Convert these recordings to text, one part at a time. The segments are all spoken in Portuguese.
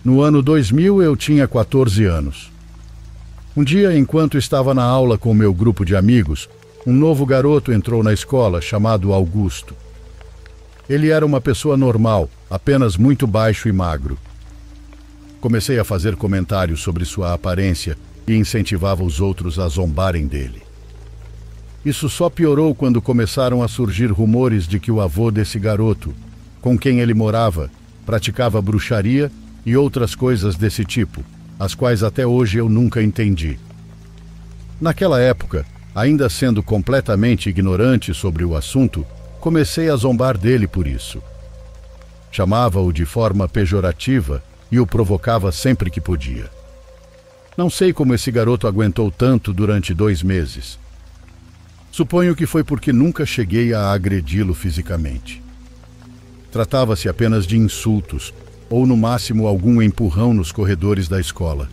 No ano 2000 eu tinha 14 anos. Um dia, enquanto estava na aula com meu grupo de amigos, um novo garoto entrou na escola chamado Augusto. Ele era uma pessoa normal, apenas muito baixo e magro. Comecei a fazer comentários sobre sua aparência e incentivava os outros a zombarem dele. Isso só piorou quando começaram a surgir rumores de que o avô desse garoto, com quem ele morava, praticava bruxaria e outras coisas desse tipo, as quais até hoje eu nunca entendi. Naquela época, ainda sendo completamente ignorante sobre o assunto, comecei a zombar dele por isso. Chamava-o de forma pejorativa e o provocava sempre que podia. Não sei como esse garoto aguentou tanto durante 2 meses. Suponho que foi porque nunca cheguei a agredi-lo fisicamente. Tratava-se apenas de insultos, ou no máximo algum empurrão nos corredores da escola.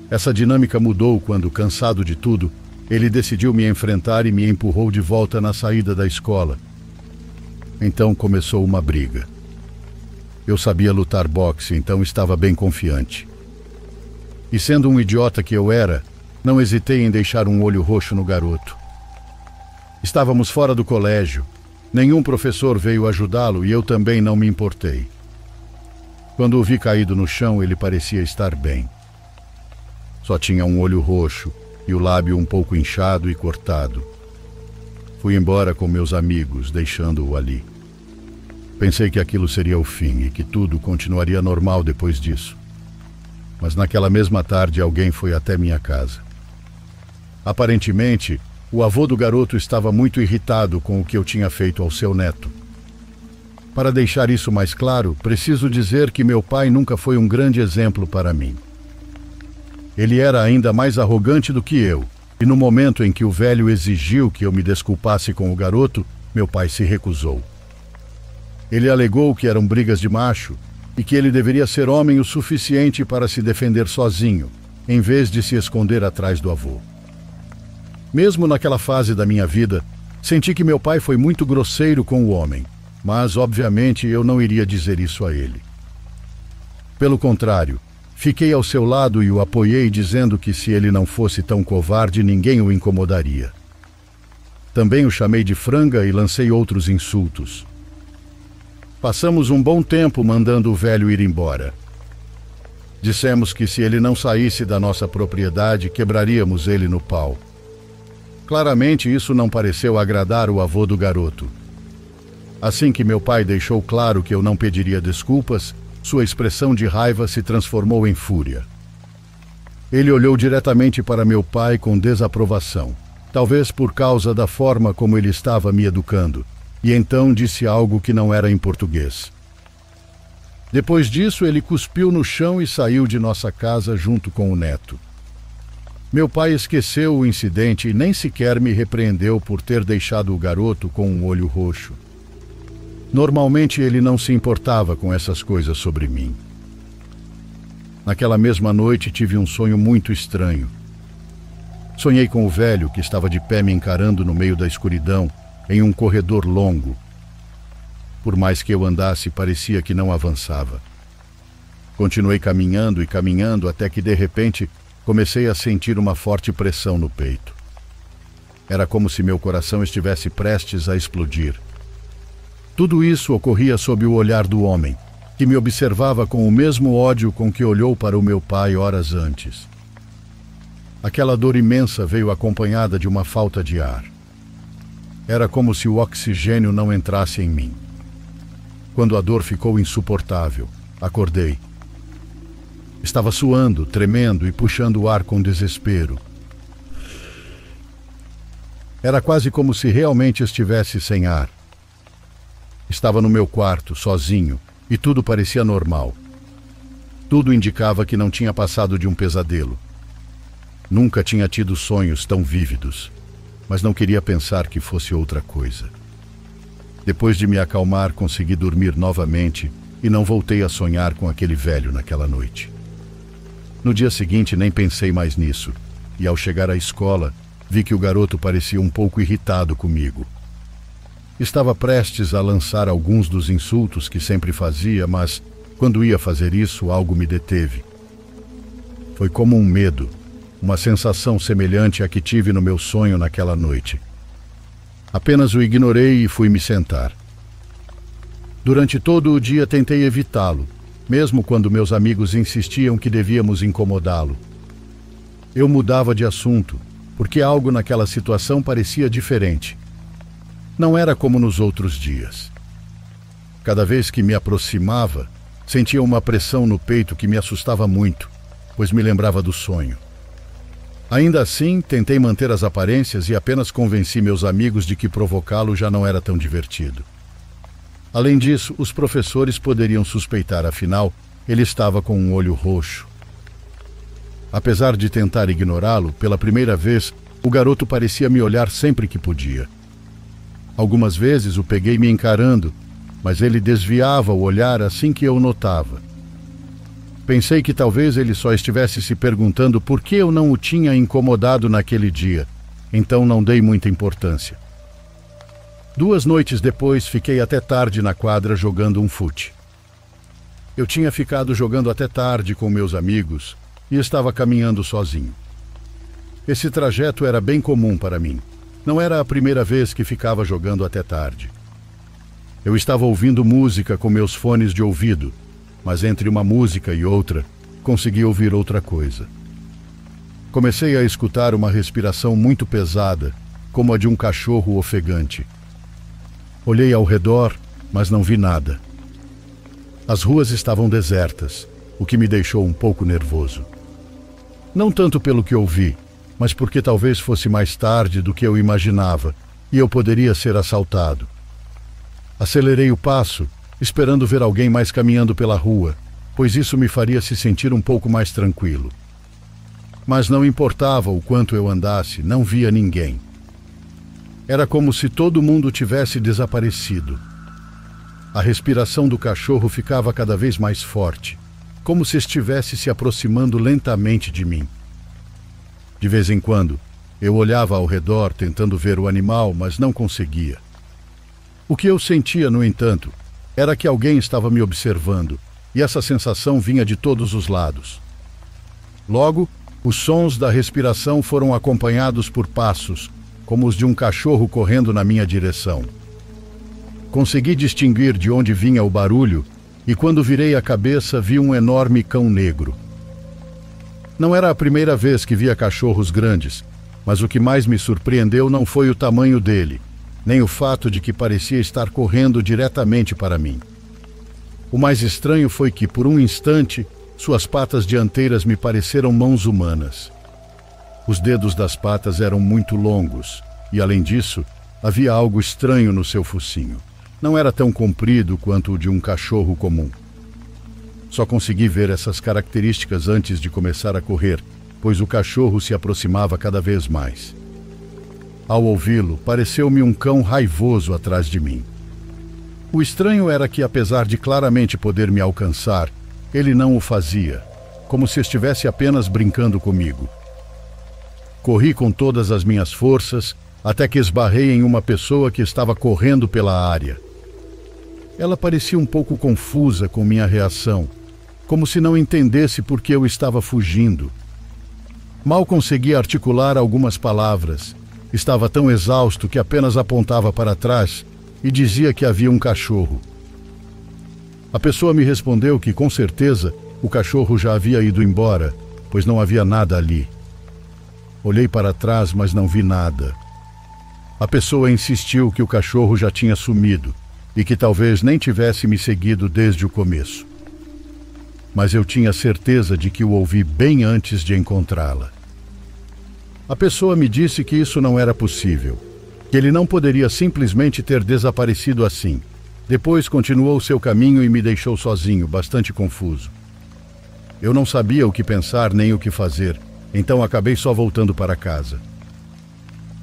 Essa dinâmica mudou quando, cansado de tudo, ele decidiu me enfrentar e me empurrou de volta na saída da escola. Então começou uma briga. Eu sabia lutar boxe, então estava bem confiante. E sendo um idiota que eu era, não hesitei em deixar um olho roxo no garoto. Estávamos fora do colégio. Nenhum professor veio ajudá-lo e eu também não me importei. Quando o vi caído no chão, ele parecia estar bem. Só tinha um olho roxo e o lábio um pouco inchado e cortado. Fui embora com meus amigos, deixando-o ali. Pensei que aquilo seria o fim e que tudo continuaria normal depois disso. Mas naquela mesma tarde alguém foi até minha casa. Aparentemente, o avô do garoto estava muito irritado com o que eu tinha feito ao seu neto. Para deixar isso mais claro, preciso dizer que meu pai nunca foi um grande exemplo para mim. Ele era ainda mais arrogante do que eu, e no momento em que o velho exigiu que eu me desculpasse com o garoto, meu pai se recusou. Ele alegou que eram brigas de macho e que ele deveria ser homem o suficiente para se defender sozinho, em vez de se esconder atrás do avô. Mesmo naquela fase da minha vida, senti que meu pai foi muito grosseiro com o homem, mas obviamente eu não iria dizer isso a ele. Pelo contrário, fiquei ao seu lado e o apoiei, dizendo que se ele não fosse tão covarde, ninguém o incomodaria. Também o chamei de franga e lancei outros insultos. Passamos um bom tempo mandando o velho ir embora. Dissemos que se ele não saísse da nossa propriedade, quebraríamos ele no pau. Claramente isso não pareceu agradar o avô do garoto. Assim que meu pai deixou claro que eu não pediria desculpas, sua expressão de raiva se transformou em fúria. Ele olhou diretamente para meu pai com desaprovação, talvez por causa da forma como ele estava me educando, e então disse algo que não era em português. Depois disso, ele cuspiu no chão e saiu de nossa casa junto com o neto. Meu pai esqueceu o incidente e nem sequer me repreendeu por ter deixado o garoto com um olho roxo. Normalmente ele não se importava com essas coisas sobre mim. Naquela mesma noite tive um sonho muito estranho. Sonhei com o velho que estava de pé me encarando no meio da escuridão, em um corredor longo. Por mais que eu andasse, parecia que não avançava. Continuei caminhando e caminhando até que, de repente, comecei a sentir uma forte pressão no peito. Era como se meu coração estivesse prestes a explodir. Tudo isso ocorria sob o olhar do homem, que me observava com o mesmo ódio com que olhou para o meu pai horas antes. Aquela dor imensa veio acompanhada de uma falta de ar. Era como se o oxigênio não entrasse em mim. Quando a dor ficou insuportável, acordei. Estava suando, tremendo e puxando o ar com desespero. Era quase como se realmente estivesse sem ar. Estava no meu quarto, sozinho, e tudo parecia normal. Tudo indicava que não tinha passado de um pesadelo. Nunca tinha tido sonhos tão vívidos, mas não queria pensar que fosse outra coisa. Depois de me acalmar, consegui dormir novamente e não voltei a sonhar com aquele velho naquela noite. No dia seguinte nem pensei mais nisso, e ao chegar à escola, vi que o garoto parecia um pouco irritado comigo. Estava prestes a lançar alguns dos insultos que sempre fazia, mas Quando ia fazer isso, algo me deteve. Foi como um medo, uma sensação semelhante à que tive no meu sonho naquela noite. Apenas o ignorei e fui me sentar. Durante todo o dia tentei evitá-lo, mesmo quando meus amigos insistiam que devíamos incomodá-lo. Eu mudava de assunto, porque algo naquela situação parecia diferente. Não era como nos outros dias. Cada vez que me aproximava, sentia uma pressão no peito que me assustava muito, pois me lembrava do sonho. Ainda assim, tentei manter as aparências e apenas convenci meus amigos de que provocá-lo já não era tão divertido. Além disso, os professores poderiam suspeitar, afinal, ele estava com um olho roxo. Apesar de tentar ignorá-lo, pela primeira vez, o garoto parecia me olhar sempre que podia. Algumas vezes o peguei me encarando, mas ele desviava o olhar assim que eu o notava. Pensei que talvez ele só estivesse se perguntando por que eu não o tinha incomodado naquele dia, então não dei muita importância. 2 noites depois, fiquei até tarde na quadra jogando um fute. Eu tinha ficado jogando até tarde com meus amigos e estava caminhando sozinho. Esse trajeto era bem comum para mim. Não era a primeira vez que ficava jogando até tarde. Eu estava ouvindo música com meus fones de ouvido, mas entre uma música e outra, consegui ouvir outra coisa. Comecei a escutar uma respiração muito pesada, como a de um cachorro ofegante. Olhei ao redor, mas não vi nada. As ruas estavam desertas, o que me deixou um pouco nervoso. Não tanto pelo que ouvi, mas porque talvez fosse mais tarde do que eu imaginava e eu poderia ser assaltado. Acelerei o passo, esperando ver alguém mais caminhando pela rua, pois isso me faria se sentir um pouco mais tranquilo. Mas não importava o quanto eu andasse, não via ninguém. Era como se todo mundo tivesse desaparecido. A respiração do cachorro ficava cada vez mais forte, como se estivesse se aproximando lentamente de mim. De vez em quando, eu olhava ao redor tentando ver o animal, mas não conseguia. O que eu sentia, no entanto, era que alguém estava me observando, e essa sensação vinha de todos os lados. Logo, os sons da respiração foram acompanhados por passos, como os de um cachorro correndo na minha direção. Consegui distinguir de onde vinha o barulho e quando virei a cabeça vi um enorme cão negro. Não era a primeira vez que via cachorros grandes, mas o que mais me surpreendeu não foi o tamanho dele, nem o fato de que parecia estar correndo diretamente para mim. O mais estranho foi que, por um instante, suas patas dianteiras me pareceram mãos humanas. Os dedos das patas eram muito longos e, além disso, havia algo estranho no seu focinho. Não era tão comprido quanto o de um cachorro comum. Só consegui ver essas características antes de começar a correr, pois o cachorro se aproximava cada vez mais. Ao ouvi-lo, pareceu-me um cão raivoso atrás de mim. O estranho era que, apesar de claramente poder me alcançar, ele não o fazia, como se estivesse apenas brincando comigo. Corri com todas as minhas forças, até que esbarrei em uma pessoa que estava correndo pela área. Ela parecia um pouco confusa com minha reação, como se não entendesse por que eu estava fugindo. Mal conseguia articular algumas palavras. Estava tão exausto que apenas apontava para trás e dizia que havia um cachorro. A pessoa me respondeu que, com certeza, o cachorro já havia ido embora, pois não havia nada ali. Olhei para trás, mas não vi nada. A pessoa insistiu que o cachorro já tinha sumido e que talvez nem tivesse me seguido desde o começo. Mas eu tinha certeza de que o ouvi bem antes de encontrá-la. A pessoa me disse que isso não era possível, que ele não poderia simplesmente ter desaparecido assim. Depois continuou seu caminho e me deixou sozinho, bastante confuso. Eu não sabia o que pensar nem o que fazer, então acabei só voltando para casa.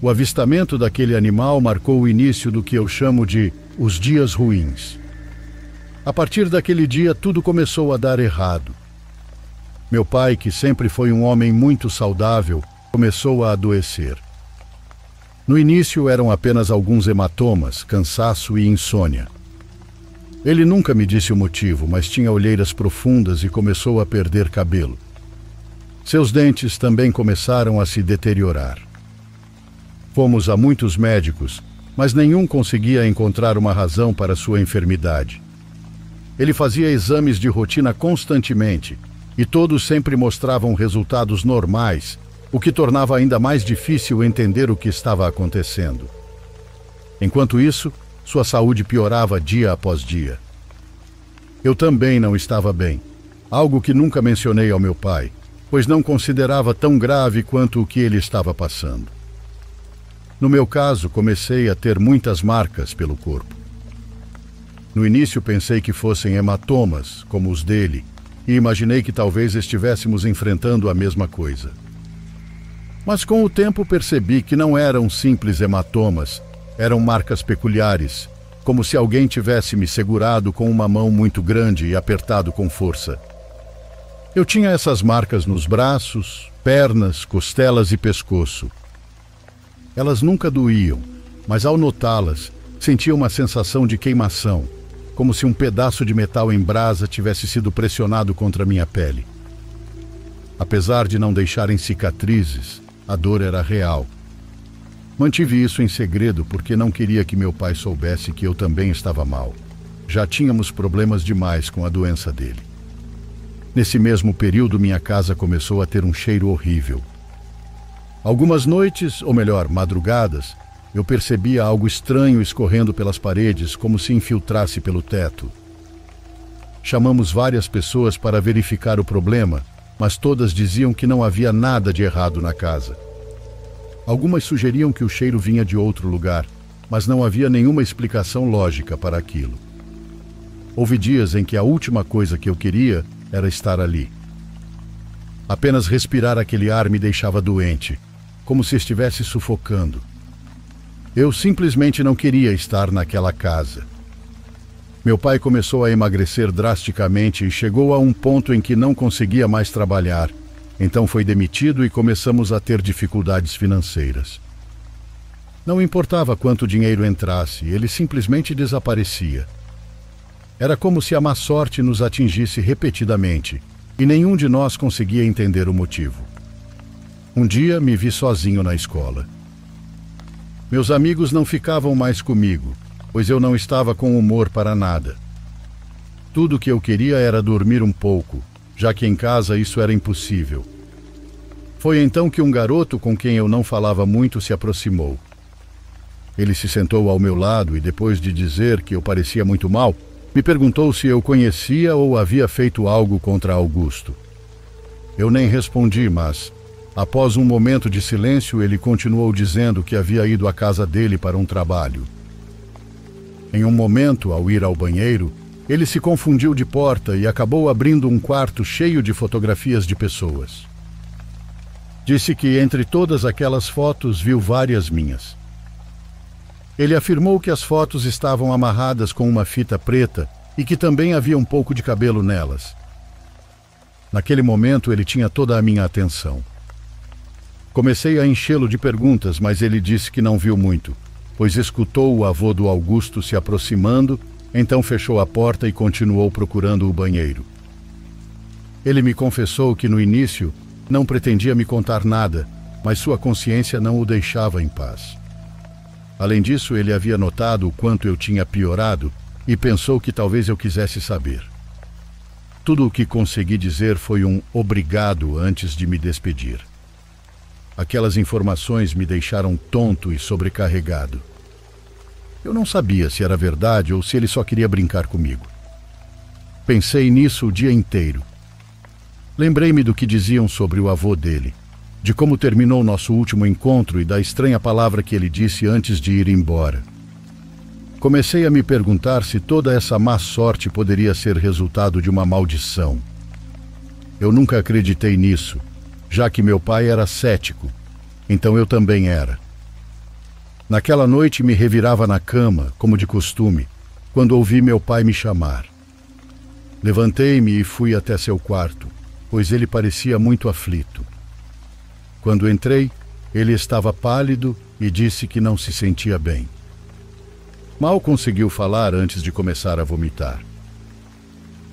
O avistamento daquele animal marcou o início do que eu chamo de os dias ruins. A partir daquele dia, tudo começou a dar errado. Meu pai, que sempre foi um homem muito saudável, começou a adoecer. No início eram apenas alguns hematomas, cansaço e insônia. Ele nunca me disse o motivo, mas tinha olheiras profundas e começou a perder cabelo. Seus dentes também começaram a se deteriorar. Fomos a muitos médicos, mas nenhum conseguia encontrar uma razão para sua enfermidade. Ele fazia exames de rotina constantemente e todos sempre mostravam resultados normais, o que tornava ainda mais difícil entender o que estava acontecendo. Enquanto isso, sua saúde piorava dia após dia. Eu também não estava bem, algo que nunca mencionei ao meu pai, pois não considerava tão grave quanto o que ele estava passando. No meu caso, comecei a ter muitas marcas pelo corpo. No início pensei que fossem hematomas, como os dele, e imaginei que talvez estivéssemos enfrentando a mesma coisa. Mas com o tempo percebi que não eram simples hematomas, eram marcas peculiares, como se alguém tivesse me segurado com uma mão muito grande e apertado com força. Eu tinha essas marcas nos braços, pernas, costelas e pescoço. Elas nunca doíam, mas ao notá-las, sentia uma sensação de queimação, como se um pedaço de metal em brasa tivesse sido pressionado contra minha pele. Apesar de não deixarem cicatrizes, a dor era real. Mantive isso em segredo porque não queria que meu pai soubesse que eu também estava mal. Já tínhamos problemas demais com a doença dele. Nesse mesmo período, minha casa começou a ter um cheiro horrível. Algumas noites, ou melhor, madrugadas, eu percebia algo estranho escorrendo pelas paredes, como se infiltrasse pelo teto. Chamamos várias pessoas para verificar o problema, mas todas diziam que não havia nada de errado na casa. Algumas sugeriam que o cheiro vinha de outro lugar, mas não havia nenhuma explicação lógica para aquilo. Houve dias em que a última coisa que eu queria era estar ali. Apenas respirar aquele ar me deixava doente, como se estivesse sufocando. Eu simplesmente não queria estar naquela casa. Meu pai começou a emagrecer drasticamente e chegou a um ponto em que não conseguia mais trabalhar. Então foi demitido e começamos a ter dificuldades financeiras. Não importava quanto dinheiro entrasse, ele simplesmente desaparecia. Era como se a má sorte nos atingisse repetidamente, e nenhum de nós conseguia entender o motivo. Um dia me vi sozinho na escola. Meus amigos não ficavam mais comigo, pois eu não estava com humor para nada. Tudo o que eu queria era dormir um pouco, já que em casa isso era impossível. Foi então que um garoto com quem eu não falava muito se aproximou. Ele se sentou ao meu lado e, depois de dizer que eu parecia muito mal, me perguntou se eu conhecia ou havia feito algo contra Augusto. Eu nem respondi, mas, após um momento de silêncio, ele continuou dizendo que havia ido à casa dele para um trabalho. Em um momento, ao ir ao banheiro, ele se confundiu de porta e acabou abrindo um quarto cheio de fotografias de pessoas. Disse que entre todas aquelas fotos viu várias minhas. Ele afirmou que as fotos estavam amarradas com uma fita preta e que também havia um pouco de cabelo nelas. Naquele momento, ele tinha toda a minha atenção. Comecei a enchê-lo de perguntas, mas ele disse que não viu muito, pois escutou o avô do Augusto se aproximando, então fechou a porta e continuou procurando o banheiro. Ele me confessou que no início não pretendia me contar nada, mas sua consciência não o deixava em paz. Além disso, ele havia notado o quanto eu tinha piorado e pensou que talvez eu quisesse saber. Tudo o que consegui dizer foi um obrigado antes de me despedir. Aquelas informações me deixaram tonto e sobrecarregado. Eu não sabia se era verdade ou se ele só queria brincar comigo. Pensei nisso o dia inteiro. Lembrei-me do que diziam sobre o avô dele, de como terminou nosso último encontro e da estranha palavra que ele disse antes de ir embora. Comecei a me perguntar se toda essa má sorte poderia ser resultado de uma maldição. Eu nunca acreditei nisso, já que meu pai era cético, então eu também era. Naquela noite me revirava na cama, como de costume, quando ouvi meu pai me chamar. Levantei-me e fui até seu quarto, pois ele parecia muito aflito. Quando entrei, ele estava pálido e disse que não se sentia bem. Mal conseguiu falar antes de começar a vomitar.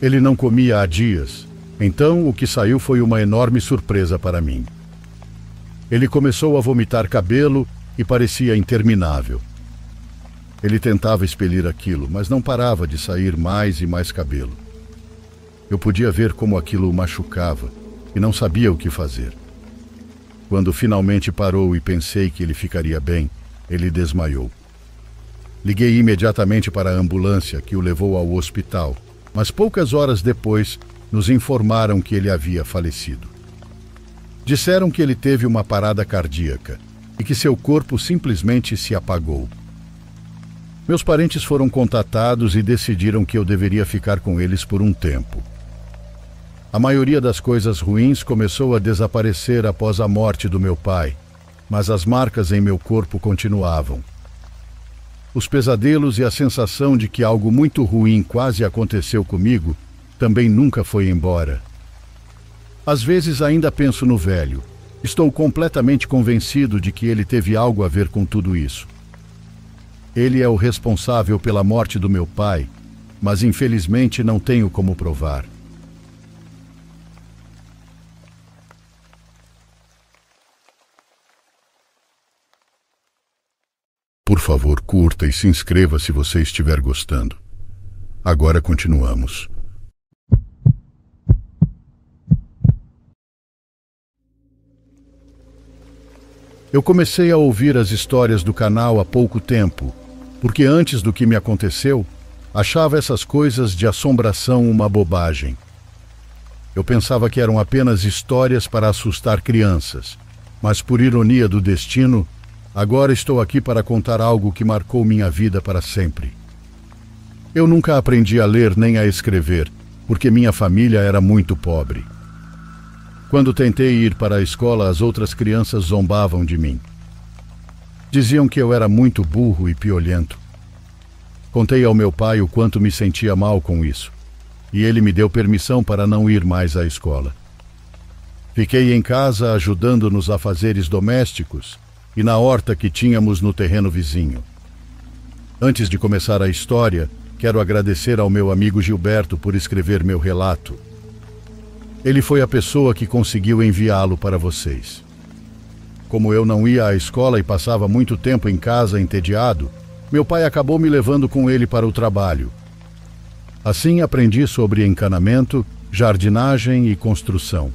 Ele não comia há dias, então o que saiu foi uma enorme surpresa para mim. Ele começou a vomitar cabelo e parecia interminável. Ele tentava expelir aquilo, mas não parava de sair mais e mais cabelo. Eu podia ver como aquilo o machucava e não sabia o que fazer. Quando finalmente parou e pensei que ele ficaria bem, ele desmaiou. Liguei imediatamente para a ambulância que o levou ao hospital, mas poucas horas depois nos informaram que ele havia falecido. Disseram que ele teve uma parada cardíaca e que seu corpo simplesmente se apagou. Meus parentes foram contatados e decidiram que eu deveria ficar com eles por um tempo. A maioria das coisas ruins começou a desaparecer após a morte do meu pai, mas as marcas em meu corpo continuavam. Os pesadelos e a sensação de que algo muito ruim quase aconteceu comigo também nunca foi embora. Às vezes ainda penso no velho. Estou completamente convencido de que ele teve algo a ver com tudo isso. Ele é o responsável pela morte do meu pai, mas infelizmente não tenho como provar. Por favor, curta e se inscreva se você estiver gostando. Agora continuamos. Eu comecei a ouvir as histórias do canal há pouco tempo, porque antes do que me aconteceu, achava essas coisas de assombração uma bobagem. Eu pensava que eram apenas histórias para assustar crianças, mas por ironia do destino, agora estou aqui para contar algo que marcou minha vida para sempre. Eu nunca aprendi a ler nem a escrever, porque minha família era muito pobre. Quando tentei ir para a escola, as outras crianças zombavam de mim. Diziam que eu era muito burro e piolento. Contei ao meu pai o quanto me sentia mal com isso, e ele me deu permissão para não ir mais à escola. Fiquei em casa ajudando nos afazeres domésticos e na horta que tínhamos no terreno vizinho. Antes de começar a história, quero agradecer ao meu amigo Gilberto por escrever meu relato. Ele foi a pessoa que conseguiu enviá-lo para vocês. Como eu não ia à escola e passava muito tempo em casa entediado, meu pai acabou me levando com ele para o trabalho. Assim aprendi sobre encanamento, jardinagem e construção.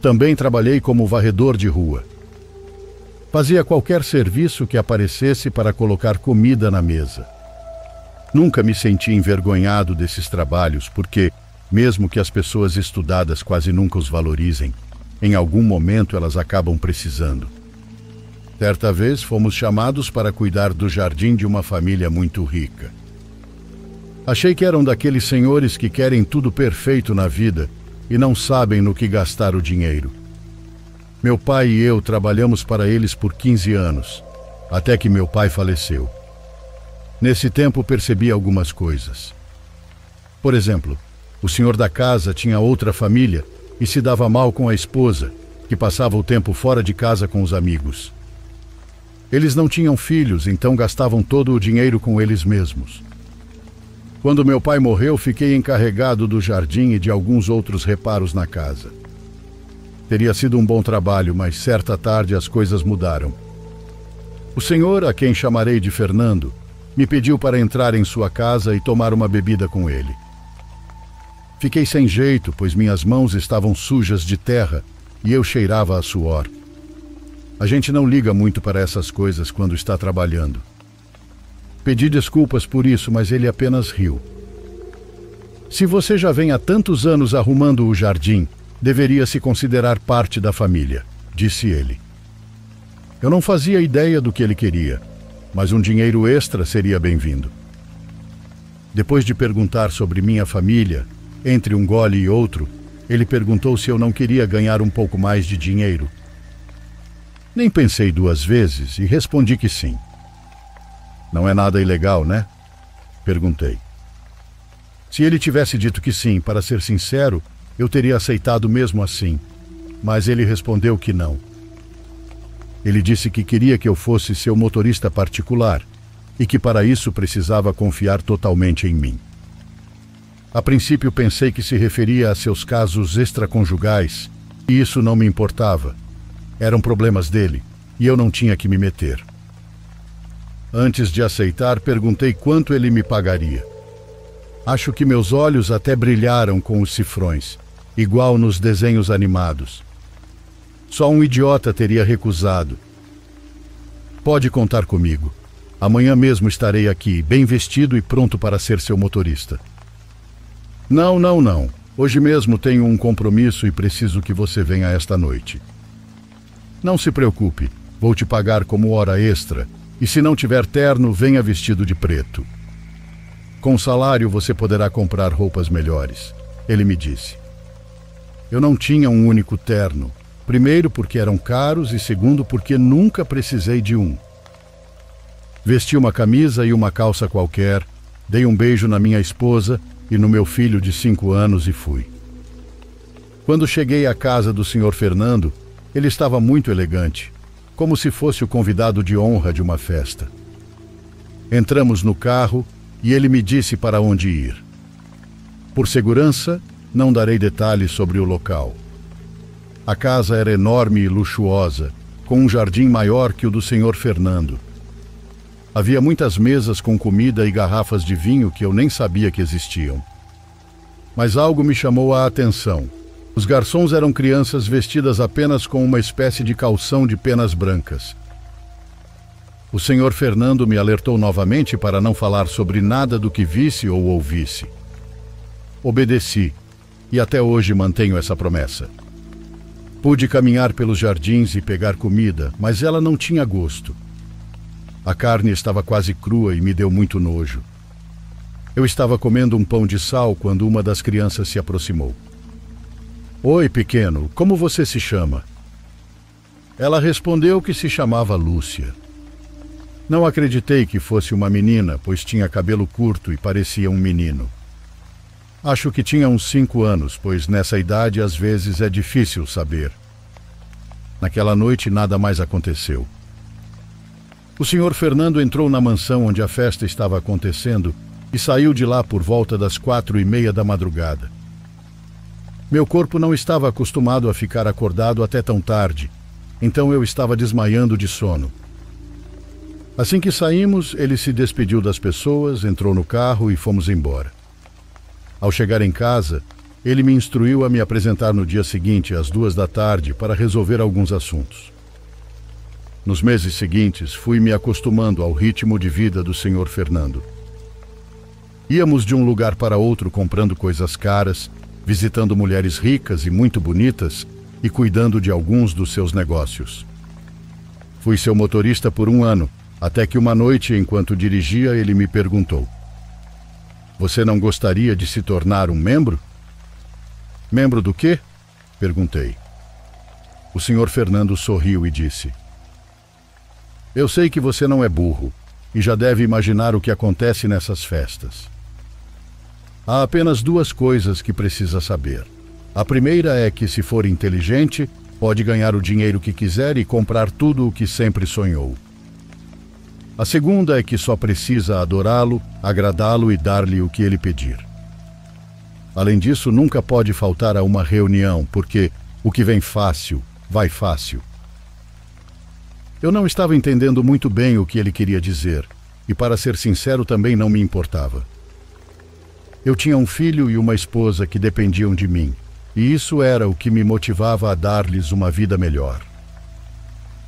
Também trabalhei como varredor de rua. Fazia qualquer serviço que aparecesse para colocar comida na mesa. Nunca me senti envergonhado desses trabalhos, porque, mesmo que as pessoas estudadas quase nunca os valorizem, em algum momento elas acabam precisando. Certa vez fomos chamados para cuidar do jardim de uma família muito rica. Achei que eram daqueles senhores que querem tudo perfeito na vida e não sabem no que gastar o dinheiro. Meu pai e eu trabalhamos para eles por 15 anos, até que meu pai faleceu. Nesse tempo percebi algumas coisas. Por exemplo, o senhor da casa tinha outra família e se dava mal com a esposa, que passava o tempo fora de casa com os amigos. Eles não tinham filhos, então gastavam todo o dinheiro com eles mesmos. Quando meu pai morreu, fiquei encarregado do jardim e de alguns outros reparos na casa. Teria sido um bom trabalho, mas certa tarde as coisas mudaram. O senhor, a quem chamarei de Fernando, me pediu para entrar em sua casa e tomar uma bebida com ele. Fiquei sem jeito, pois minhas mãos estavam sujas de terra e eu cheirava a suor. A gente não liga muito para essas coisas quando está trabalhando. Pedi desculpas por isso, mas ele apenas riu. Se você já vem há tantos anos arrumando o jardim, deveria se considerar parte da família, disse ele. Eu não fazia ideia do que ele queria, mas um dinheiro extra seria bem-vindo. Depois de perguntar sobre minha família, entre um gole e outro, ele perguntou se eu não queria ganhar um pouco mais de dinheiro. Nem pensei duas vezes e respondi que sim. Não é nada ilegal, né? Perguntei. Se ele tivesse dito que sim, para ser sincero, eu teria aceitado mesmo assim, mas ele respondeu que não. Ele disse que queria que eu fosse seu motorista particular e que para isso precisava confiar totalmente em mim. A princípio pensei que se referia a seus casos extraconjugais, e isso não me importava. Eram problemas dele, e eu não tinha que me meter. Antes de aceitar, perguntei quanto ele me pagaria. Acho que meus olhos até brilharam com os cifrões, igual nos desenhos animados. Só um idiota teria recusado. Pode contar comigo. Amanhã mesmo estarei aqui, bem vestido e pronto para ser seu motorista. Não. Hoje mesmo tenho um compromisso e preciso que você venha esta noite. Não se preocupe, vou te pagar como hora extra, e se não tiver terno, venha vestido de preto. Com o salário você poderá comprar roupas melhores, ele me disse. Eu não tinha um único terno, primeiro porque eram caros e segundo porque nunca precisei de um. Vesti uma camisa e uma calça qualquer, dei um beijo na minha esposa e no meu filho de 5 anos e fui. Quando cheguei à casa do Sr. Fernando, ele estava muito elegante, como se fosse o convidado de honra de uma festa. Entramos no carro e ele me disse para onde ir. Por segurança, não darei detalhes sobre o local. A casa era enorme e luxuosa, com um jardim maior que o do Sr. Fernando. Havia muitas mesas com comida e garrafas de vinho que eu nem sabia que existiam. Mas algo me chamou a atenção. Os garçons eram crianças vestidas apenas com uma espécie de calção de penas brancas. O Sr. Fernando me alertou novamente para não falar sobre nada do que visse ou ouvisse. Obedeci, e até hoje mantenho essa promessa. Pude caminhar pelos jardins e pegar comida, mas ela não tinha gosto. A carne estava quase crua e me deu muito nojo. Eu estava comendo um pão de sal quando uma das crianças se aproximou. Oi, pequeno, como você se chama? Ela respondeu que se chamava Lúcia. Não acreditei que fosse uma menina, pois tinha cabelo curto e parecia um menino. Acho que tinha uns 5 anos, pois nessa idade às vezes é difícil saber. Naquela noite nada mais aconteceu. O Sr. Fernando entrou na mansão onde a festa estava acontecendo e saiu de lá por volta das 4:30 da madrugada. Meu corpo não estava acostumado a ficar acordado até tão tarde, então eu estava desmaiando de sono. Assim que saímos, ele se despediu das pessoas, entrou no carro e fomos embora. Ao chegar em casa, ele me instruiu a me apresentar no dia seguinte, às 2 da tarde, para resolver alguns assuntos. Nos meses seguintes, fui me acostumando ao ritmo de vida do Sr. Fernando. Íamos de um lugar para outro comprando coisas caras, visitando mulheres ricas e muito bonitas e cuidando de alguns dos seus negócios. Fui seu motorista por 1 ano, até que uma noite, enquanto dirigia, ele me perguntou: "Você não gostaria de se tornar um membro?" "Membro do quê?" perguntei. O Sr. Fernando sorriu e disse: "Eu sei que você não é burro e já deve imaginar o que acontece nessas festas. Há apenas 2 coisas que precisa saber. A primeira é que, se for inteligente, pode ganhar o dinheiro que quiser e comprar tudo o que sempre sonhou. A segunda é que só precisa adorá-lo, agradá-lo e dar-lhe o que ele pedir. Além disso, nunca pode faltar a uma reunião, porque o que vem fácil, vai fácil." Eu não estava entendendo muito bem o que ele queria dizer, e para ser sincero também não me importava. Eu tinha um filho e uma esposa que dependiam de mim, e isso era o que me motivava a dar-lhes uma vida melhor.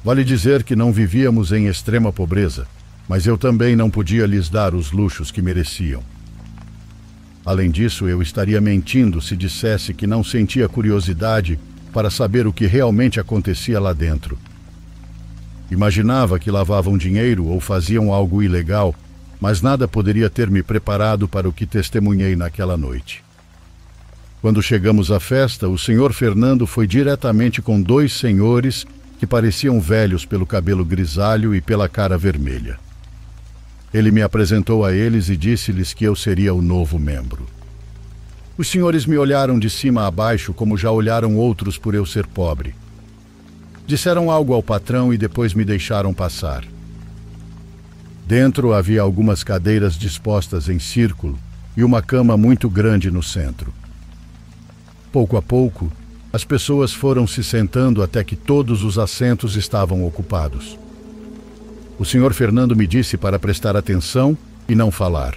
Vale dizer que não vivíamos em extrema pobreza, mas eu também não podia lhes dar os luxos que mereciam. Além disso, eu estaria mentindo se dissesse que não sentia curiosidade para saber o que realmente acontecia lá dentro. Imaginava que lavavam dinheiro ou faziam algo ilegal, mas nada poderia ter me preparado para o que testemunhei naquela noite. Quando chegamos à festa, o Sr. Fernando foi diretamente com 2 senhores que pareciam velhos pelo cabelo grisalho e pela cara vermelha. Ele me apresentou a eles e disse-lhes que eu seria o novo membro. Os senhores me olharam de cima a baixo como já olharam outros por eu ser pobre. Disseram algo ao patrão e depois me deixaram passar. Dentro havia algumas cadeiras dispostas em círculo e uma cama muito grande no centro. Pouco a pouco, as pessoas foram se sentando até que todos os assentos estavam ocupados. O Sr. Fernando me disse para prestar atenção e não falar.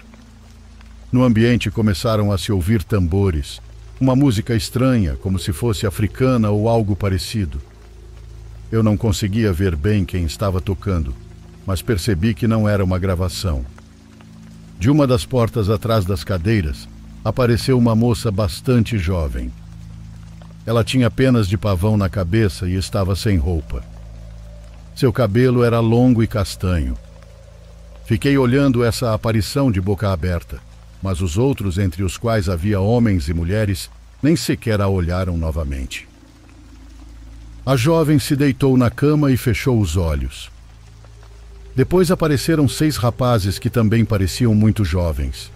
No ambiente começaram a se ouvir tambores, uma música estranha, como se fosse africana ou algo parecido. Eu não conseguia ver bem quem estava tocando, mas percebi que não era uma gravação. De uma das portas atrás das cadeiras, apareceu uma moça bastante jovem. Ela tinha penas de pavão na cabeça e estava sem roupa. Seu cabelo era longo e castanho. Fiquei olhando essa aparição de boca aberta, mas os outros, entre os quais havia homens e mulheres, nem sequer a olharam novamente. A jovem se deitou na cama e fechou os olhos. Depois apareceram 6 rapazes que também pareciam muito jovens.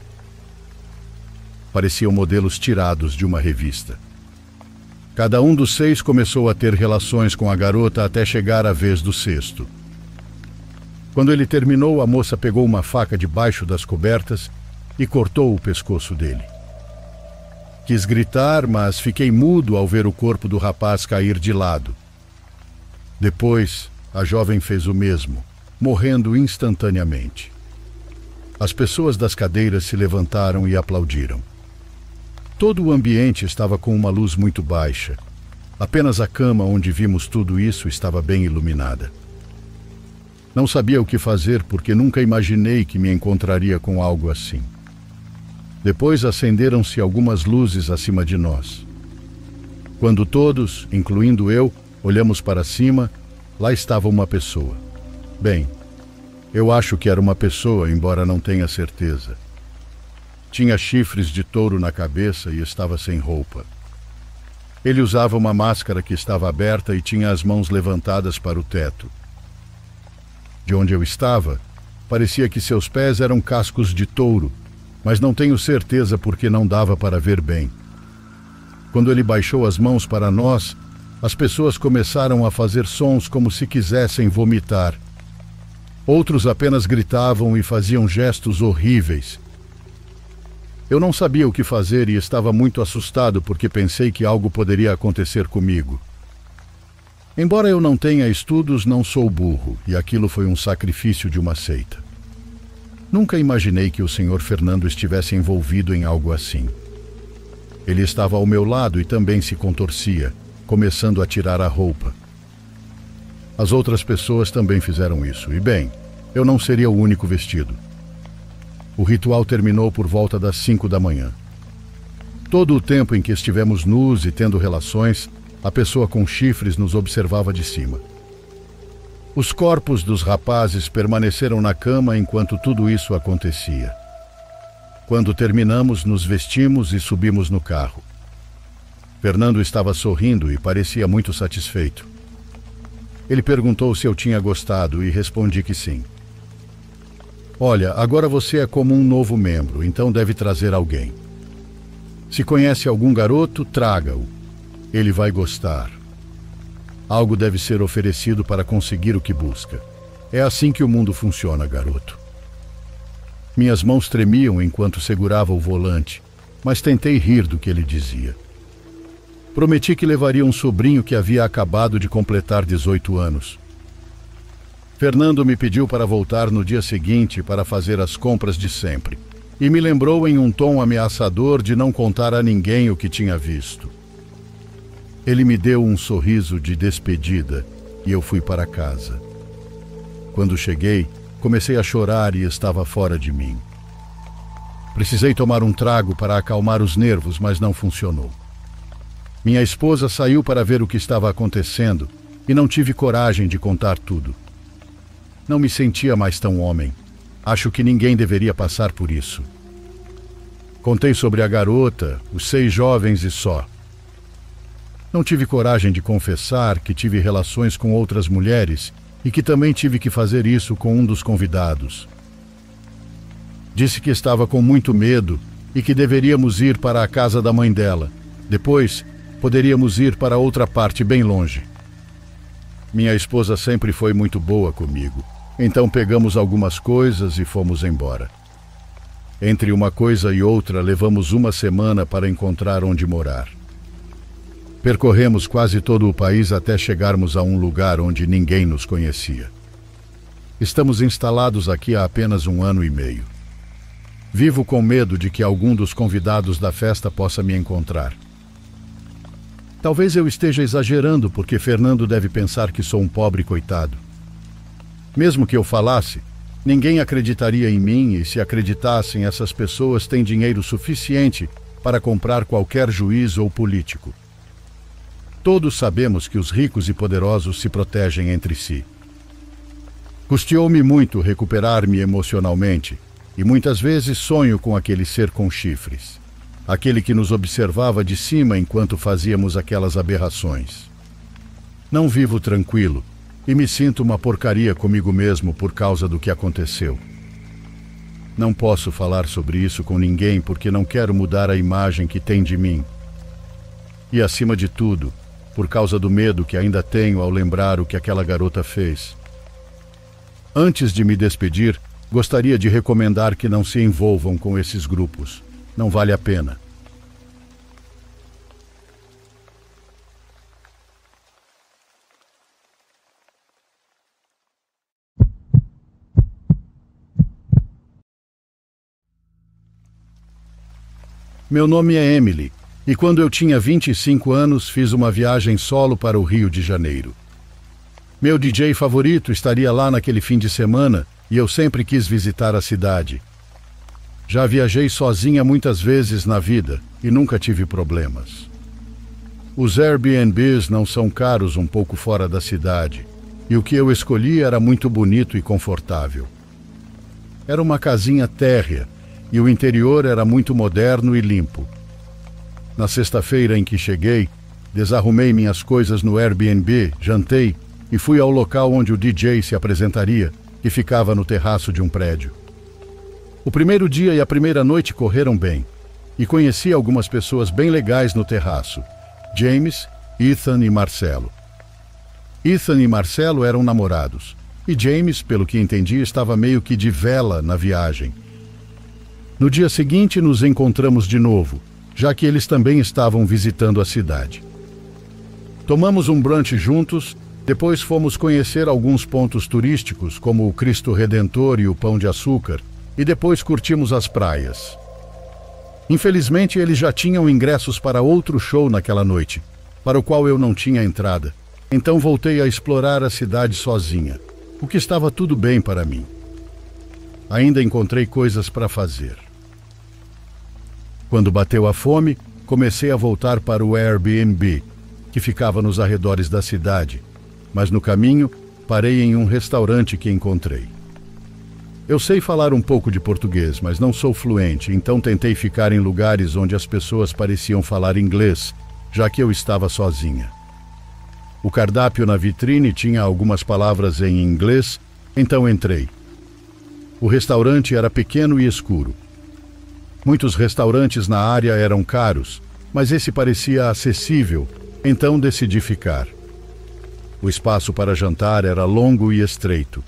Pareciam modelos tirados de uma revista. Cada um dos 6 começou a ter relações com a garota até chegar a vez do 6º. Quando ele terminou, a moça pegou uma faca debaixo das cobertas e cortou o pescoço dele. Quis gritar, mas fiquei mudo ao ver o corpo do rapaz cair de lado. Depois, a jovem fez o mesmo, morrendo instantaneamente. As pessoas das cadeiras se levantaram e aplaudiram. Todo o ambiente estava com uma luz muito baixa. Apenas a cama onde vimos tudo isso estava bem iluminada. Não sabia o que fazer porque nunca imaginei que me encontraria com algo assim. Depois acenderam-se algumas luzes acima de nós. Quando todos, incluindo eu, olhamos para cima, lá estava uma pessoa. Bem, eu acho que era uma pessoa, embora não tenha certeza. Tinha chifres de touro na cabeça e estava sem roupa. Ele usava uma máscara que estava aberta e tinha as mãos levantadas para o teto. De onde eu estava, parecia que seus pés eram cascos de touro, mas não tenho certeza porque não dava para ver bem. Quando ele baixou as mãos para nós, as pessoas começaram a fazer sons como se quisessem vomitar. Outros apenas gritavam e faziam gestos horríveis. Eu não sabia o que fazer e estava muito assustado porque pensei que algo poderia acontecer comigo. Embora eu não tenha estudos, não sou burro, e aquilo foi um sacrifício de uma seita. Nunca imaginei que o Sr. Fernando estivesse envolvido em algo assim. Ele estava ao meu lado e também se contorcia, começando a tirar a roupa. As outras pessoas também fizeram isso, e bem, eu não seria o único vestido. O ritual terminou por volta das 5 da manhã. Todo o tempo em que estivemos nus e tendo relações, a pessoa com chifres nos observava de cima. Os corpos dos rapazes permaneceram na cama enquanto tudo isso acontecia. Quando terminamos, nos vestimos e subimos no carro. Fernando estava sorrindo e parecia muito satisfeito. Ele perguntou se eu tinha gostado e respondi que sim. Olha, agora você é como um novo membro, então deve trazer alguém. Se conhece algum garoto, traga-o. Ele vai gostar. Algo deve ser oferecido para conseguir o que busca. É assim que o mundo funciona, garoto. Minhas mãos tremiam enquanto segurava o volante, mas tentei rir do que ele dizia. Prometi que levaria um sobrinho que havia acabado de completar 18 anos. Fernando me pediu para voltar no dia seguinte para fazer as compras de sempre, e me lembrou em um tom ameaçador de não contar a ninguém o que tinha visto. Ele me deu um sorriso de despedida e eu fui para casa. Quando cheguei, comecei a chorar e estava fora de mim. Precisei tomar um trago para acalmar os nervos, mas não funcionou. Minha esposa saiu para ver o que estava acontecendo e não tive coragem de contar tudo. Não me sentia mais tão homem. Acho que ninguém deveria passar por isso. Contei sobre a garota, os 6 jovens e só. Não tive coragem de confessar que tive relações com outras mulheres e que também tive que fazer isso com um dos convidados. Disse que estava com muito medo e que deveríamos ir para a casa da mãe dela. Depois, poderíamos ir para outra parte bem longe. Minha esposa sempre foi muito boa comigo. Então pegamos algumas coisas e fomos embora. Entre uma coisa e outra, levamos uma semana para encontrar onde morar. Percorremos quase todo o país até chegarmos a um lugar onde ninguém nos conhecia. Estamos instalados aqui há apenas 1 ano e meio. Vivo com medo de que algum dos convidados da festa possa me encontrar. Talvez eu esteja exagerando, porque Fernando deve pensar que sou um pobre coitado. Mesmo que eu falasse, ninguém acreditaria em mim, e se acreditassem, essas pessoas têm dinheiro suficiente para comprar qualquer juiz ou político. Todos sabemos que os ricos e poderosos se protegem entre si. Custeou-me muito recuperar-me emocionalmente, e muitas vezes sonho com aquele ser com chifres, aquele que nos observava de cima enquanto fazíamos aquelas aberrações. Não vivo tranquilo, e me sinto uma porcaria comigo mesmo por causa do que aconteceu. Não posso falar sobre isso com ninguém porque não quero mudar a imagem que tem de mim. E acima de tudo, por causa do medo que ainda tenho ao lembrar o que aquela garota fez. Antes de me despedir, gostaria de recomendar que não se envolvam com esses grupos. Não vale a pena. Meu nome é Emily, e quando eu tinha 25 anos fiz uma viagem solo para o Rio de Janeiro. Meu DJ favorito estaria lá naquele fim de semana e eu sempre quis visitar a cidade. Já viajei sozinha muitas vezes na vida e nunca tive problemas. Os Airbnbs não são caros um pouco fora da cidade, e o que eu escolhi era muito bonito e confortável. Era uma casinha térrea, e o interior era muito moderno e limpo. Na sexta-feira em que cheguei, desarrumei minhas coisas no Airbnb, jantei e fui ao local onde o DJ se apresentaria, que ficava no terraço de um prédio. O primeiro dia e a primeira noite correram bem, e conheci algumas pessoas bem legais no terraço: James, Ethan e Marcelo. Ethan e Marcelo eram namorados, e James, pelo que entendi, estava meio que de vela na viagem. No dia seguinte nos encontramos de novo, já que eles também estavam visitando a cidade. Tomamos um brunch juntos, depois fomos conhecer alguns pontos turísticos, como o Cristo Redentor e o Pão de Açúcar, e depois curtimos as praias. Infelizmente, eles já tinham ingressos para outro show naquela noite, para o qual eu não tinha entrada, então voltei a explorar a cidade sozinha, o que estava tudo bem para mim. Ainda encontrei coisas para fazer. Quando bateu a fome, comecei a voltar para o Airbnb, que ficava nos arredores da cidade, mas no caminho parei em um restaurante que encontrei. Eu sei falar um pouco de português, mas não sou fluente, então tentei ficar em lugares onde as pessoas pareciam falar inglês, já que eu estava sozinha. O cardápio na vitrine tinha algumas palavras em inglês, então entrei. O restaurante era pequeno e escuro. Muitos restaurantes na área eram caros, mas esse parecia acessível, então decidi ficar. O espaço para jantar era longo e estreito.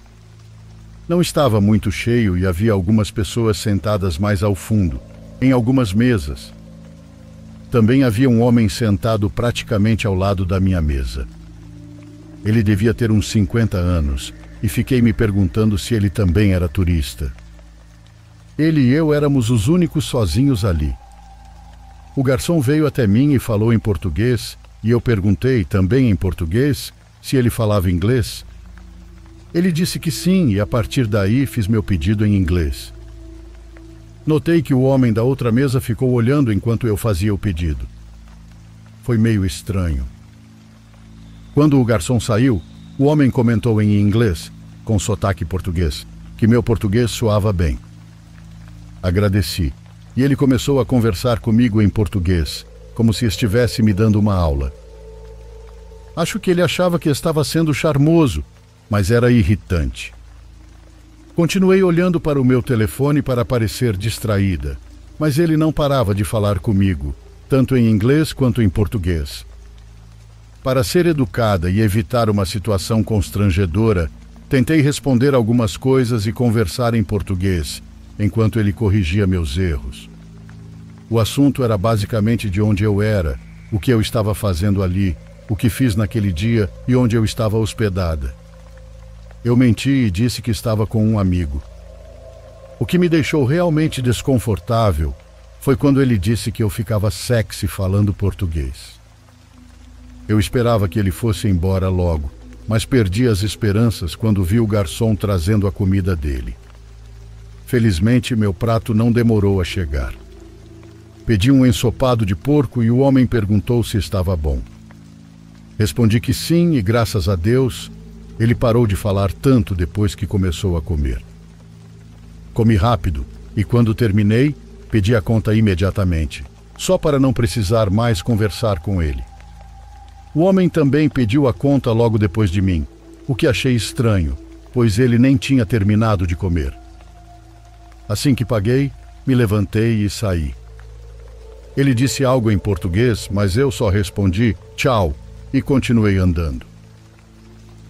Não estava muito cheio e havia algumas pessoas sentadas mais ao fundo, em algumas mesas. Também havia um homem sentado praticamente ao lado da minha mesa. Ele devia ter uns 50 anos, e fiquei me perguntando se ele também era turista. Ele e eu éramos os únicos sozinhos ali. O garçom veio até mim e falou em português, e eu perguntei, também em português, se ele falava inglês. Ele disse que sim, e a partir daí fiz meu pedido em inglês. Notei que o homem da outra mesa ficou olhando enquanto eu fazia o pedido. Foi meio estranho. Quando o garçom saiu, o homem comentou em inglês, com sotaque português, que meu português soava bem. Agradeci, e ele começou a conversar comigo em português, como se estivesse me dando uma aula. Acho que ele achava que estava sendo charmoso, mas era irritante. Continuei olhando para o meu telefone para parecer distraída, mas ele não parava de falar comigo, tanto em inglês quanto em português. Para ser educada e evitar uma situação constrangedora, Tentei responder algumas coisas e conversar em português, enquanto ele corrigia meus erros. O assunto era basicamente de onde eu era, o que eu estava fazendo ali, o que fiz naquele dia e onde eu estava hospedada. Eu menti e disse que estava com um amigo. O que me deixou realmente desconfortável foi quando ele disse que eu ficava sexy falando português. Eu esperava que ele fosse embora logo, mas perdi as esperanças quando vi o garçom trazendo a comida dele. Felizmente, meu prato não demorou a chegar. Pedi um ensopado de porco e o homem perguntou se estava bom. Respondi que sim e, graças a Deus, ele parou de falar tanto depois que começou a comer. Comi rápido e, quando terminei, pedi a conta imediatamente, só para não precisar mais conversar com ele. O homem também pediu a conta logo depois de mim, o que achei estranho, pois ele nem tinha terminado de comer. Assim que paguei, me levantei e saí. Ele disse algo em português, mas eu só respondi tchau e continuei andando.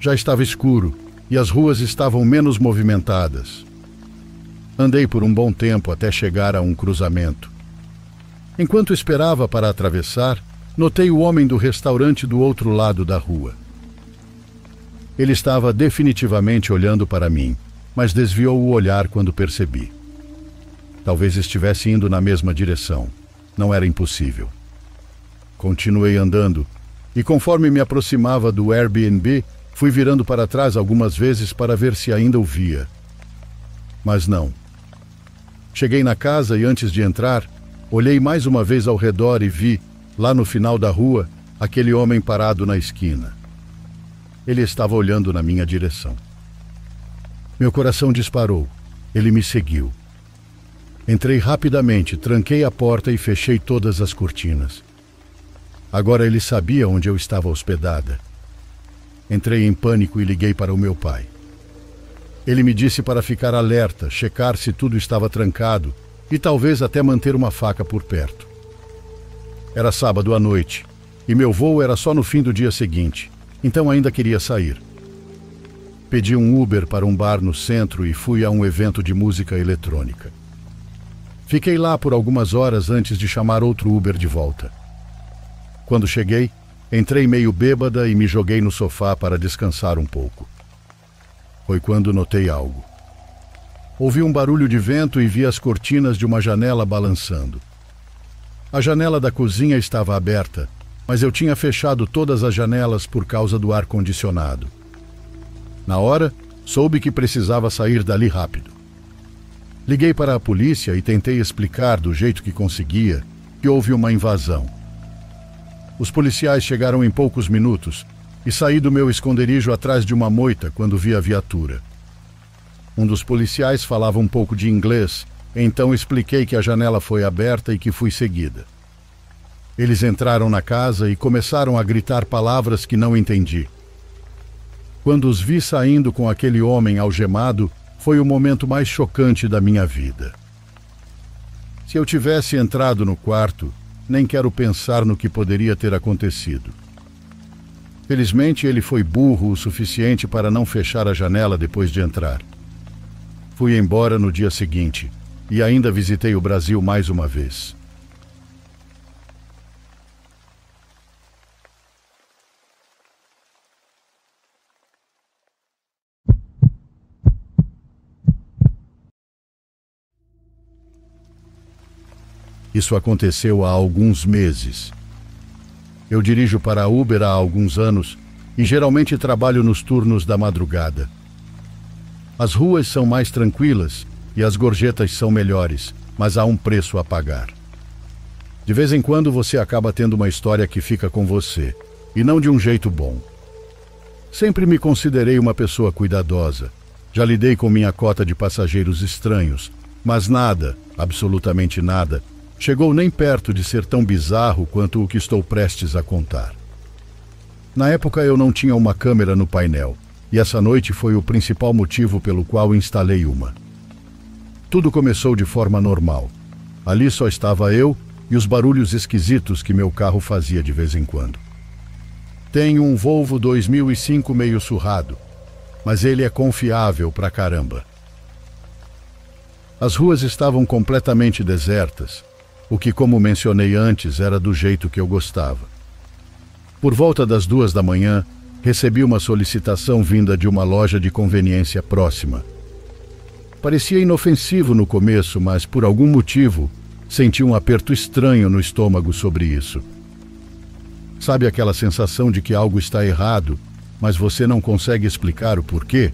Já estava escuro e as ruas estavam menos movimentadas. Andei por um bom tempo até chegar a um cruzamento. Enquanto esperava para atravessar, notei o homem do restaurante do outro lado da rua. Ele estava definitivamente olhando para mim, mas desviou o olhar quando percebi. Talvez estivesse indo na mesma direção. Não era impossível. Continuei andando e, conforme me aproximava do Airbnb, fui virando para trás algumas vezes para ver se ainda o via. Mas não. Cheguei na casa e, antes de entrar, olhei mais uma vez ao redor e vi, lá no final da rua, aquele homem parado na esquina. Ele estava olhando na minha direção. Meu coração disparou. Ele me seguiu. Entrei rapidamente, tranquei a porta e fechei todas as cortinas. Agora ele sabia onde eu estava hospedada. Entrei em pânico e liguei para o meu pai. Ele me disse para ficar alerta, checar se tudo estava trancado e talvez até manter uma faca por perto. Era sábado à noite e meu voo era só no fim do dia seguinte, então ainda queria sair. Pedi um Uber para um bar no centro e fui a um evento de música eletrônica. Fiquei lá por algumas horas antes de chamar outro Uber de volta. Quando cheguei, entrei meio bêbada e me joguei no sofá para descansar um pouco. Foi quando notei algo. Ouvi um barulho de vento e vi as cortinas de uma janela balançando. A janela da cozinha estava aberta, mas eu tinha fechado todas as janelas por causa do ar-condicionado. Na hora, soube que precisava sair dali rápido. Liguei para a polícia e tentei explicar do jeito que conseguia que houve uma invasão. Os policiais chegaram em poucos minutos e saí do meu esconderijo atrás de uma moita quando vi a viatura. Um dos policiais falava um pouco de inglês, então expliquei que a janela foi aberta e que fui seguida. Eles entraram na casa e começaram a gritar palavras que não entendi. Quando os vi saindo com aquele homem algemado, foi o momento mais chocante da minha vida. Se eu tivesse entrado no quarto, nem quero pensar no que poderia ter acontecido. Felizmente, ele foi burro o suficiente para não fechar a janela depois de entrar. Fui embora no dia seguinte e ainda visitei o Brasil mais uma vez. Isso aconteceu há alguns meses. Eu dirijo para a Uber há alguns anos e geralmente trabalho nos turnos da madrugada. As ruas são mais tranquilas e as gorjetas são melhores, mas há um preço a pagar. De vez em quando você acaba tendo uma história que fica com você, e não de um jeito bom. Sempre me considerei uma pessoa cuidadosa. Já lidei com minha cota de passageiros estranhos, mas nada, absolutamente nada, chegou nem perto de ser tão bizarro quanto o que estou prestes a contar. Na época eu não tinha uma câmera no painel, e essa noite foi o principal motivo pelo qual instalei uma. Tudo começou de forma normal. Ali só estava eu e os barulhos esquisitos que meu carro fazia de vez em quando. Tenho um Volvo 2005 meio surrado, mas ele é confiável pra caramba. As ruas estavam completamente desertas, o que, como mencionei antes, era do jeito que eu gostava. Por volta das 2 da manhã, recebi uma solicitação vinda de uma loja de conveniência próxima. Parecia inofensivo no começo, mas por algum motivo senti um aperto estranho no estômago sobre isso. Sabe aquela sensação de que algo está errado, mas você não consegue explicar o porquê?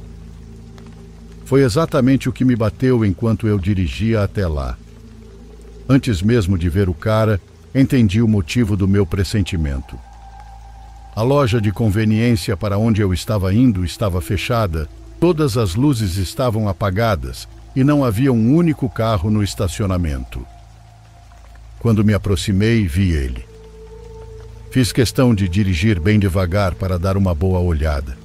Foi exatamente o que me bateu enquanto eu dirigia até lá. Antes mesmo de ver o cara, entendi o motivo do meu pressentimento. A loja de conveniência para onde eu estava indo estava fechada, todas as luzes estavam apagadas e não havia um único carro no estacionamento. Quando me aproximei, vi ele. Fiz questão de dirigir bem devagar para dar uma boa olhada.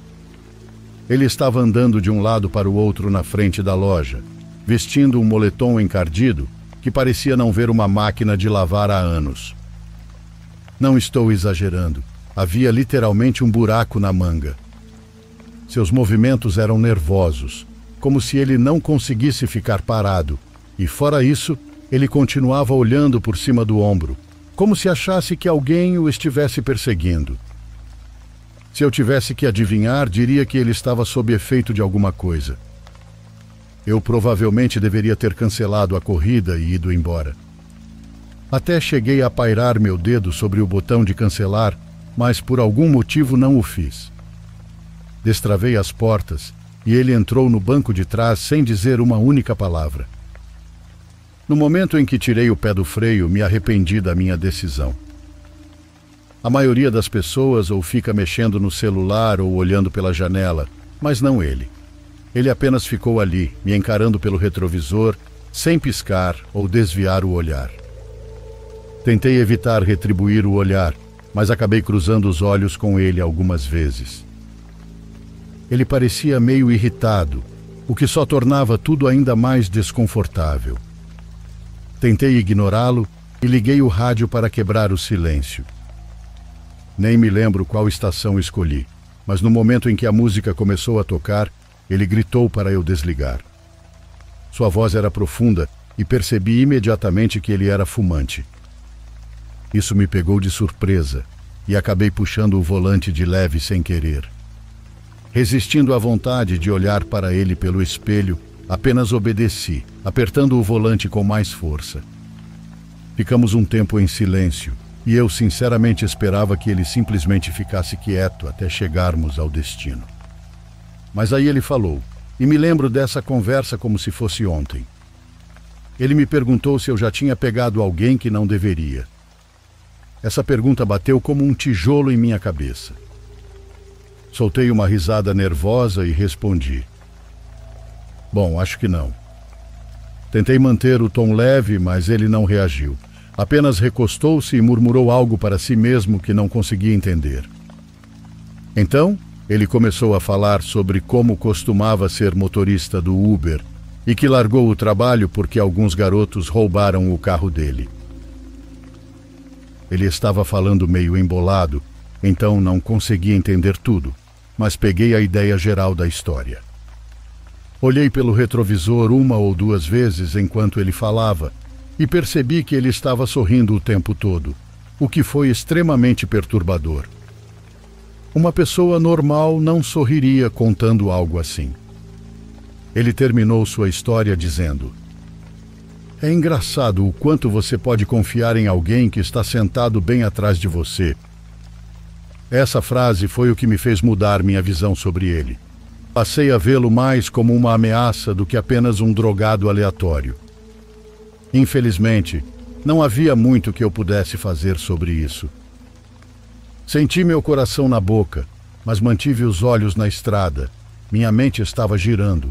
Ele estava andando de um lado para o outro na frente da loja, vestindo um moletom encardido que parecia não ver uma máquina de lavar há anos. Não estou exagerando, havia literalmente um buraco na manga. Seus movimentos eram nervosos, como se ele não conseguisse ficar parado, e fora isso, ele continuava olhando por cima do ombro, como se achasse que alguém o estivesse perseguindo. Se eu tivesse que adivinhar, diria que ele estava sob efeito de alguma coisa. Eu provavelmente deveria ter cancelado a corrida e ido embora. Até cheguei a pairar meu dedo sobre o botão de cancelar, mas por algum motivo não o fiz. Destravei as portas e ele entrou no banco de trás sem dizer uma única palavra. No momento em que tirei o pé do freio, me arrependi da minha decisão. A maioria das pessoas ou fica mexendo no celular ou olhando pela janela, mas não ele. Ele apenas ficou ali, me encarando pelo retrovisor, sem piscar ou desviar o olhar. Tentei evitar retribuir o olhar, mas acabei cruzando os olhos com ele algumas vezes. Ele parecia meio irritado, o que só tornava tudo ainda mais desconfortável. Tentei ignorá-lo e liguei o rádio para quebrar o silêncio. Nem me lembro qual estação escolhi, mas no momento em que a música começou a tocar, ele gritou para eu desligar. Sua voz era profunda e percebi imediatamente que ele era fumante. Isso me pegou de surpresa e acabei puxando o volante de leve sem querer. Resistindo à vontade de olhar para ele pelo espelho, apenas obedeci, apertando o volante com mais força. Ficamos um tempo em silêncio e eu sinceramente esperava que ele simplesmente ficasse quieto até chegarmos ao destino. Mas aí ele falou, e me lembro dessa conversa como se fosse ontem. Ele me perguntou se eu já tinha pegado alguém que não deveria. Essa pergunta bateu como um tijolo em minha cabeça. Soltei uma risada nervosa e respondi: bom, acho que não. Tentei manter o tom leve, mas ele não reagiu. Apenas recostou-se e murmurou algo para si mesmo que não conseguia entender. Então, ele começou a falar sobre como costumava ser motorista do Uber e que largou o trabalho porque alguns garotos roubaram o carro dele. Ele estava falando meio embolado, então não consegui entender tudo, mas peguei a ideia geral da história. Olhei pelo retrovisor 1 ou 2 vezes enquanto ele falava e percebi que ele estava sorrindo o tempo todo, o que foi extremamente perturbador. Uma pessoa normal não sorriria contando algo assim. Ele terminou sua história dizendo: é engraçado o quanto você pode confiar em alguém que está sentado bem atrás de você. Essa frase foi o que me fez mudar minha visão sobre ele. Passei a vê-lo mais como uma ameaça do que apenas um drogado aleatório. Infelizmente, não havia muito que eu pudesse fazer sobre isso. Senti meu coração na boca, mas mantive os olhos na estrada. Minha mente estava girando.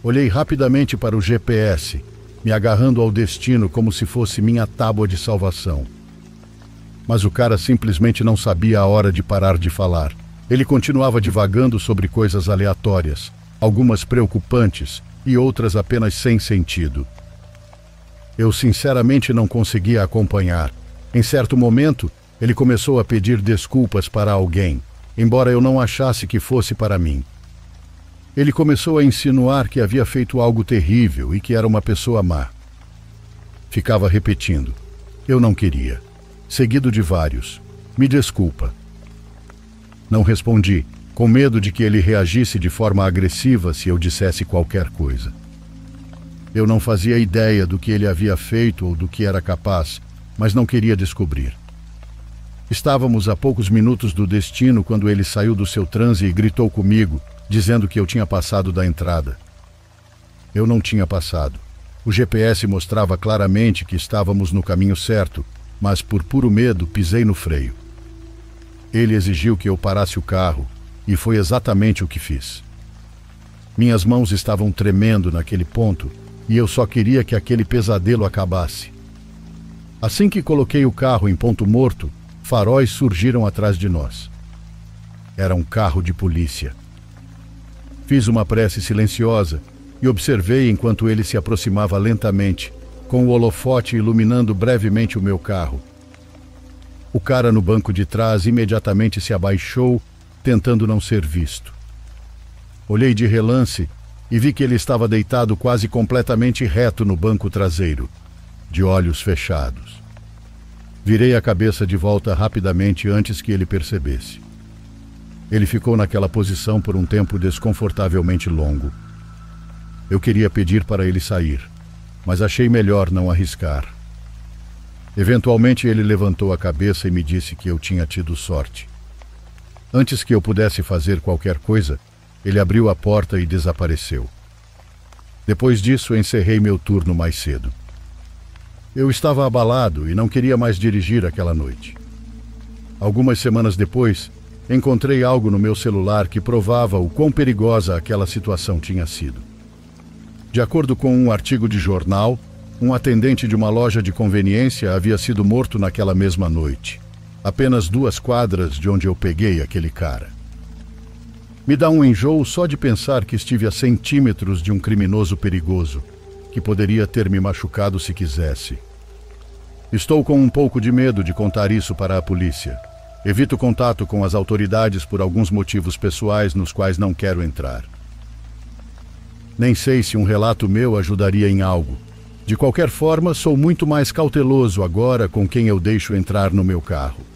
Olhei rapidamente para o GPS, me agarrando ao destino como se fosse minha tábua de salvação. Mas o cara simplesmente não sabia a hora de parar de falar. Ele continuava divagando sobre coisas aleatórias, algumas preocupantes e outras apenas sem sentido. Eu sinceramente não conseguia acompanhar. Em certo momento, ele começou a pedir desculpas para alguém, embora eu não achasse que fosse para mim. Ele começou a insinuar que havia feito algo terrível e que era uma pessoa má. Ficava repetindo: eu não queria, seguido de vários: me desculpa. Não respondi, com medo de que ele reagisse de forma agressiva se eu dissesse qualquer coisa. Eu não fazia ideia do que ele havia feito ou do que era capaz, mas não queria descobrir. Estávamos a poucos minutos do destino quando ele saiu do seu transe e gritou comigo, dizendo que eu tinha passado da entrada. Eu não tinha passado. O GPS mostrava claramente que estávamos no caminho certo, mas por puro medo pisei no freio. Ele exigiu que eu parasse o carro, e foi exatamente o que fiz. Minhas mãos estavam tremendo naquele ponto, e eu só queria que aquele pesadelo acabasse. Assim que coloquei o carro em ponto morto, faróis surgiram atrás de nós. Era um carro de polícia. Fiz uma prece silenciosa e observei enquanto ele se aproximava lentamente, com o holofote iluminando brevemente o meu carro. O cara no banco de trás imediatamente se abaixou, tentando não ser visto. Olhei de relance e vi que ele estava deitado quase completamente reto no banco traseiro, de olhos fechados. Virei a cabeça de volta rapidamente antes que ele percebesse. Ele ficou naquela posição por um tempo desconfortavelmente longo. Eu queria pedir para ele sair, mas achei melhor não arriscar. Eventualmente ele levantou a cabeça e me disse que eu tinha tido sorte. Antes que eu pudesse fazer qualquer coisa, ele abriu a porta e desapareceu. Depois disso, encerrei meu turno mais cedo. Eu estava abalado e não queria mais dirigir aquela noite. Algumas semanas depois, encontrei algo no meu celular que provava o quão perigosa aquela situação tinha sido. De acordo com um artigo de jornal, um atendente de uma loja de conveniência havia sido morto naquela mesma noite, apenas 2 quadras de onde eu peguei aquele cara. Me dá um enjoo só de pensar que estive a centímetros de um criminoso perigoso, que poderia ter me machucado se quisesse. Estou com um pouco de medo de contar isso para a polícia. Evito contato com as autoridades por alguns motivos pessoais nos quais não quero entrar. Nem sei se um relato meu ajudaria em algo. De qualquer forma, sou muito mais cauteloso agora com quem eu deixo entrar no meu carro.